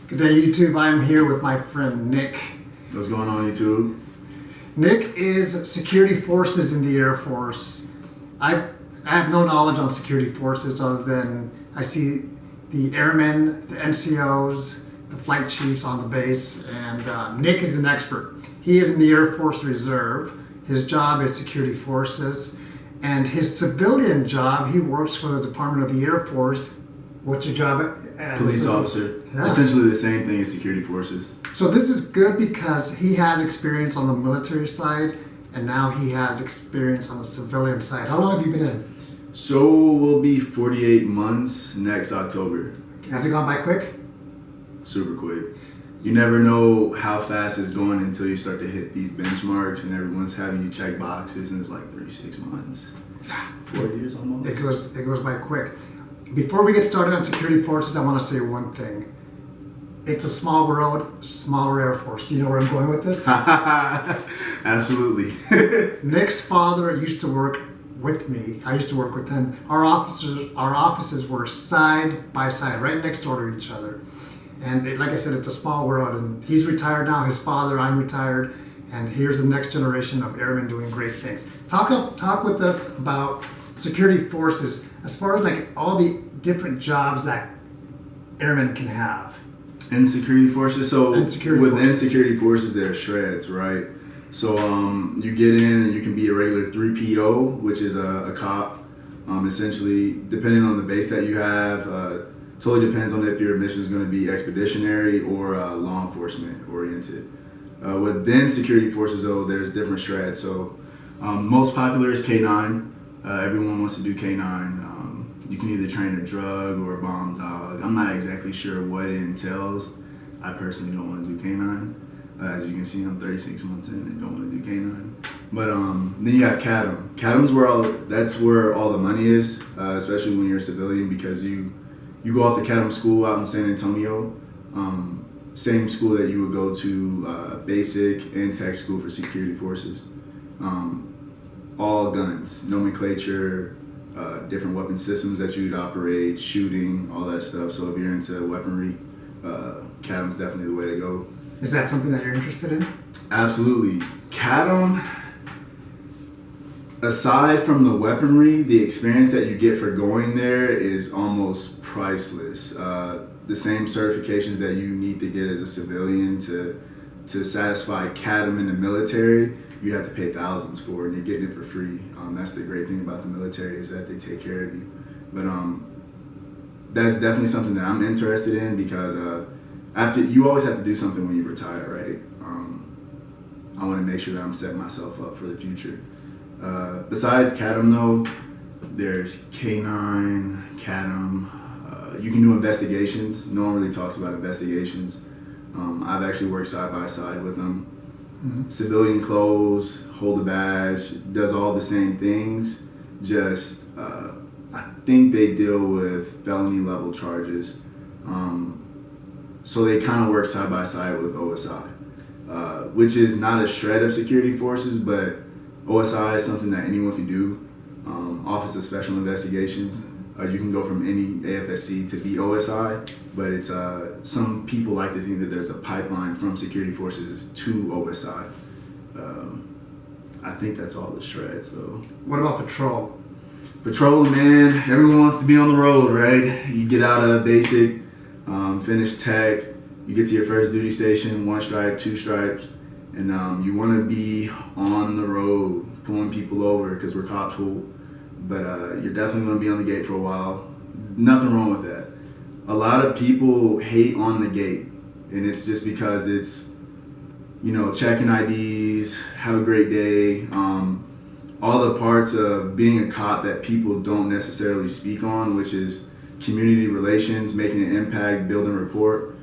Good day, YouTube. I'm here with my friend Nick. What's going on, YouTube? Nick is security forces in the Air Force. I have no knowledge on security forces other than I see the airmen, the NCOs, the flight chiefs on the base, and Nick is an expert. He is in the Air Force Reserve. His job is security forces, and his civilian job, he works for the Department of the Air Force. What's your job as Police officer. Yeah. Essentially the same thing as security forces. So this is good because he has experience on the military side, and now he has experience on the civilian side. How long have you been in? So we'll be 48 months next October. Has it gone by quick? Super quick. You never know how fast it's going until you start to hit these benchmarks and everyone's having you check boxes and it's like 36 months. 4 years almost. It goes by quick. Before we get started on security forces, I want to say one thing. It's a small world, smaller Air Force. Do you know where I'm going with this? Absolutely. Nick's father used to work with me. I used to work with him. Our offices were side by side, right next door to each other. And like I said, it's a small world. And he's retired now. His father, I'm retired. And here's the next generation of airmen doing great things. Talk with us about security forces as far as like all the different jobs that airmen can have. And security forces. So within forces. security forces, there are shreds, right? So you get in and you can be a regular 3PO, which is a cop. Essentially, depending on the base that you have, totally depends on if your mission is going to be expeditionary or law enforcement oriented. Within security forces, though, there's different shreds. So most popular is K9. Everyone wants to do K9. You can either train a drug or a bomb dog. I'm not exactly sure what it entails. I personally don't want to do K9. As you can see, I'm 36 months in and don't want to do K9. But then you have CADM. CADM's that's where all the money is, especially when you're a civilian, because you go off to CADM school out in San Antonio. Same school that you would go to basic and tech school for security forces. All guns, nomenclature, different weapon systems that you'd operate, shooting, all that stuff. So if you're into weaponry, CADM's definitely the way to go. Is that something that you're interested in? Absolutely. CADM, aside from the weaponry, the experience that you get for going there is almost priceless. The same certifications that you need to get as a civilian to satisfy CADM in the military, you have to pay thousands for, and you're getting it for free. That's the great thing about the military, is that they take care of you. But that's definitely something that I'm interested in, because after you always have to do something when you retire, right? I want to make sure that I'm setting myself up for the future. Besides CADM, though, there's K9, CADM. You can do investigations. No one really talks about investigations. I've actually worked side by side with them. Mm-hmm. Civilian clothes, hold a badge, does all the same things. Just, I think they deal with felony level charges. So they kind of work side by side with OSI, which is not a shred of security forces, but OSI is something that anyone can do. Office of Special Investigations. You can go from any AFSC to be OSI, but it's some people like to think that there's a pipeline from security forces to OSI. I think that's all the shreds, though. What about patrol? Patrolling, man, everyone wants to be on the road, right? You get out of basic, finish tech, you get to your first duty station, 1 stripe, 2 stripes, and you want to be on the road, pulling people over, because we're cops who. But you're definitely going to be on the gate for a while. Nothing wrong with that. A lot of people hate on the gate, and it's just because it's, checking IDs, have a great day, all the parts of being a cop that people don't necessarily speak on, which is community relations, making an impact, building rapport.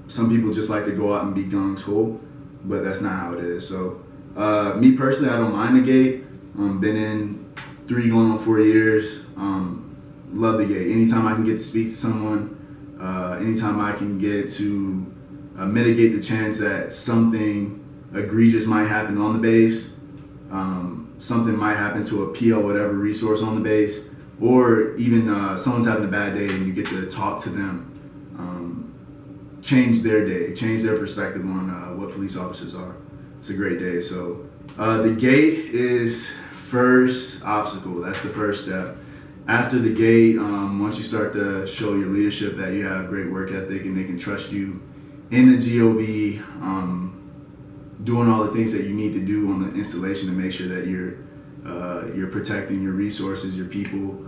Some people just like to go out and be gung-ho, but that's not how it is. So me personally, I don't mind the gate. Been in 3 going on 4 years. Love the gate. Anytime I can get to speak to someone, anytime I can get to mitigate the chance that something egregious might happen on the base, something might happen to a PO, whatever resource on the base, or even someone's having a bad day and you get to talk to them. change their day, change their perspective on what police officers are. It's a great day. So the gate is first obstacle. That's the first step. After the gate, once you start to show your leadership that you have great work ethic and they can trust you in the GOV, doing all the things that you need to do on the installation to make sure that you're protecting your resources, your people,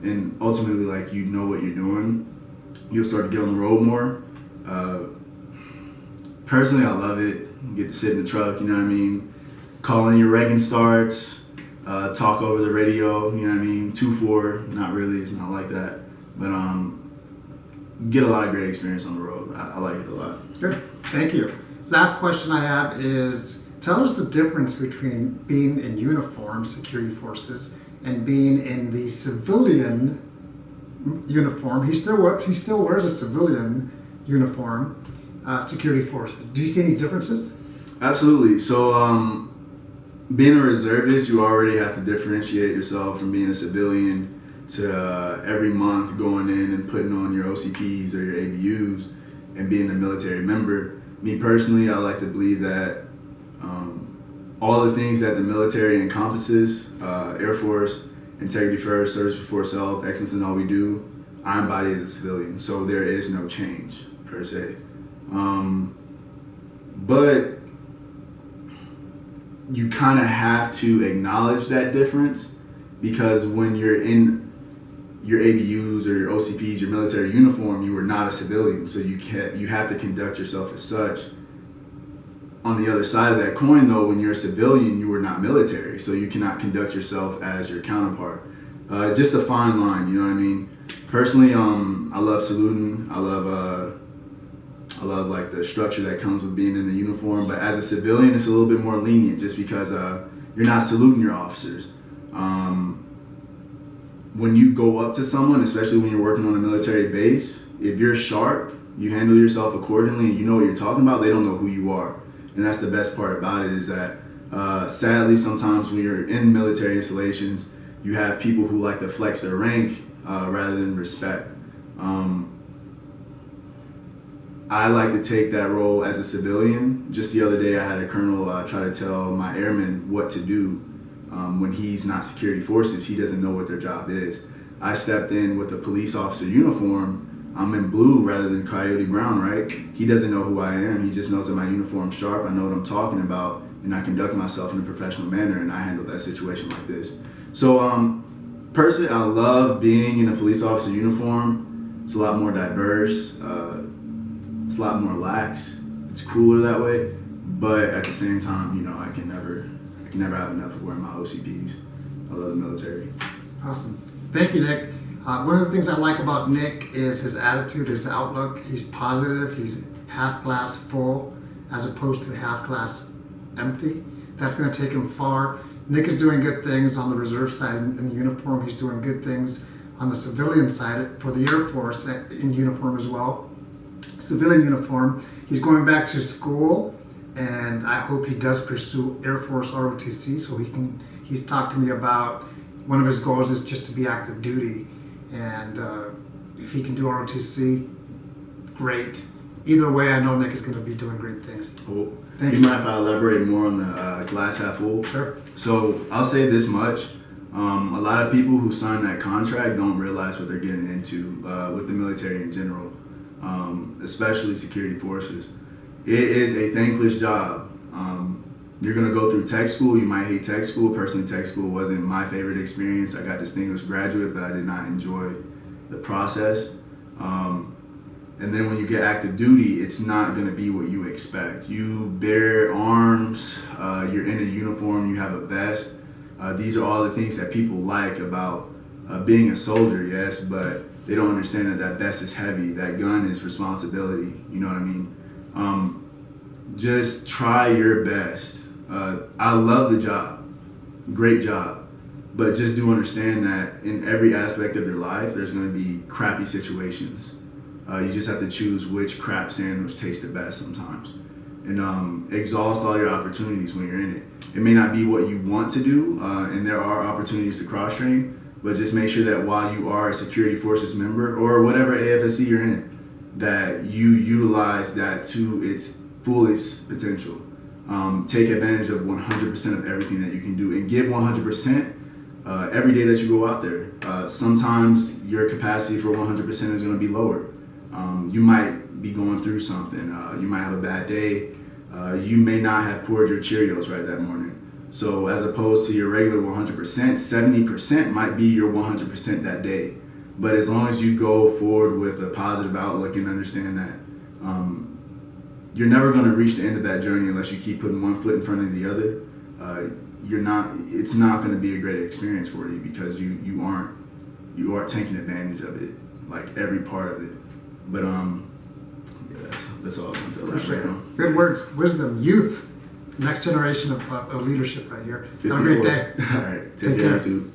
and ultimately, like, you know what you're doing, you'll start to get on the road more. Personally, I love it. You get to sit in the truck, you know what I mean? Call in your Reagan starts, talk over the radio, you know what I mean? 2-4, not really, it's not like that. But you get a lot of great experience on the road. I like it a lot. Good, thank you. Last question I have is, tell us the difference between being in uniform, security forces, and being in the civilian uniform. He still wears a civilian uniform, security forces. Do you see any differences? Absolutely. So being a reservist, you already have to differentiate yourself from being a civilian to every month going in and putting on your OCPs or your ABUs and being a military member. Me personally, I like to believe that all the things that the military encompasses, Air Force, integrity first, service before self, excellence in all we do, I embody as a civilian. So there is no change per se. But you kind of have to acknowledge that difference, because when you're in your ABUs or your OCPs, your military uniform, you are not a civilian. So you have to conduct yourself as such. On the other side of that coin, though, when you're a civilian, you are not military, so you cannot conduct yourself as your counterpart. Just a fine line, you know what I mean? Personally, I love saluting. I love like the structure that comes with being in the uniform. But as a civilian, it's a little bit more lenient, just because you're not saluting your officers. When you go up to someone, especially when you're working on a military base, if you're sharp, you handle yourself accordingly, and you know what you're talking about, they don't know who you are. And that's the best part about it, is that sadly, sometimes when you're in military installations, you have people who like to flex their rank rather than respect. I like to take that role as a civilian. Just the other day, I had a colonel try to tell my airmen what to do when he's not security forces. He doesn't know what their job is. I stepped in with a police officer uniform. I'm in blue rather than Coyote Brown, right? He doesn't know who I am. He just knows that my uniform's sharp. I know what I'm talking about, and I conduct myself in a professional manner, and I handle that situation like this. So, personally, I love being in a police officer uniform. It's a lot more diverse. It's a lot more lax. It's cooler that way. But at the same time, you know, I can never have enough of wearing my OCPs. I love the military. Awesome. Thank you, Nick. One of the things I like about Nick is his attitude, his outlook. He's positive. He's half glass full as opposed to half glass empty. That's going to take him far. Nick is doing good things on the reserve side in the uniform. He's doing good things on the civilian side for the Air Force in uniform as well. Civilian uniform. He's going back to school, and I hope he does pursue Air Force ROTC so he's talked to me about one of his goals is just to be active duty. And if he can do ROTC, great. Either way, I know Nick is going to be doing great things. Cool. Thank you. You mind if I elaborate more on the glass half full? Sure. So I'll say this much. A lot of people who sign that contract don't realize what they're getting into with the military in general, especially security forces. It is a thankless job. You're going to go through tech school. You might hate tech school. Personally, tech school wasn't my favorite experience. I got distinguished graduate, but I did not enjoy the process. And then when you get active duty, it's not going to be what you expect. You bear arms, you're in a uniform, you have a vest. These are all the things that people like about being a soldier, yes, but they don't understand that that vest is heavy, that gun is responsibility, you know what I mean? Just try your best. I love the job, great job, but just do understand that in every aspect of your life, there's going to be crappy situations. You just have to choose which crap sandwich tastes the best sometimes, and exhaust all your opportunities when you're in it. It may not be what you want to do, and there are opportunities to cross-train, but just make sure that while you are a security forces member or whatever AFSC you're in, that you utilize that to its fullest potential. Take advantage of 100% of everything that you can do and give 100% every day that you go out there. Sometimes your capacity for 100% is going to be lower. You might be going through something. You might have a bad day. You may not have poured your Cheerios right that morning. So as opposed to your regular 100%, 70% might be your 100% that day. But as long as you go forward with a positive outlook and understand that you're never going to reach the end of that journey unless you keep putting one foot in front of the other, it's not going to be a great experience for you because you aren't taking advantage of it, like every part of it. But yeah, that's all I'm going to elaborate on. Good words, wisdom, youth, next generation of leadership right here. Have a 54. great day. All right, Take take care, care. YouTube.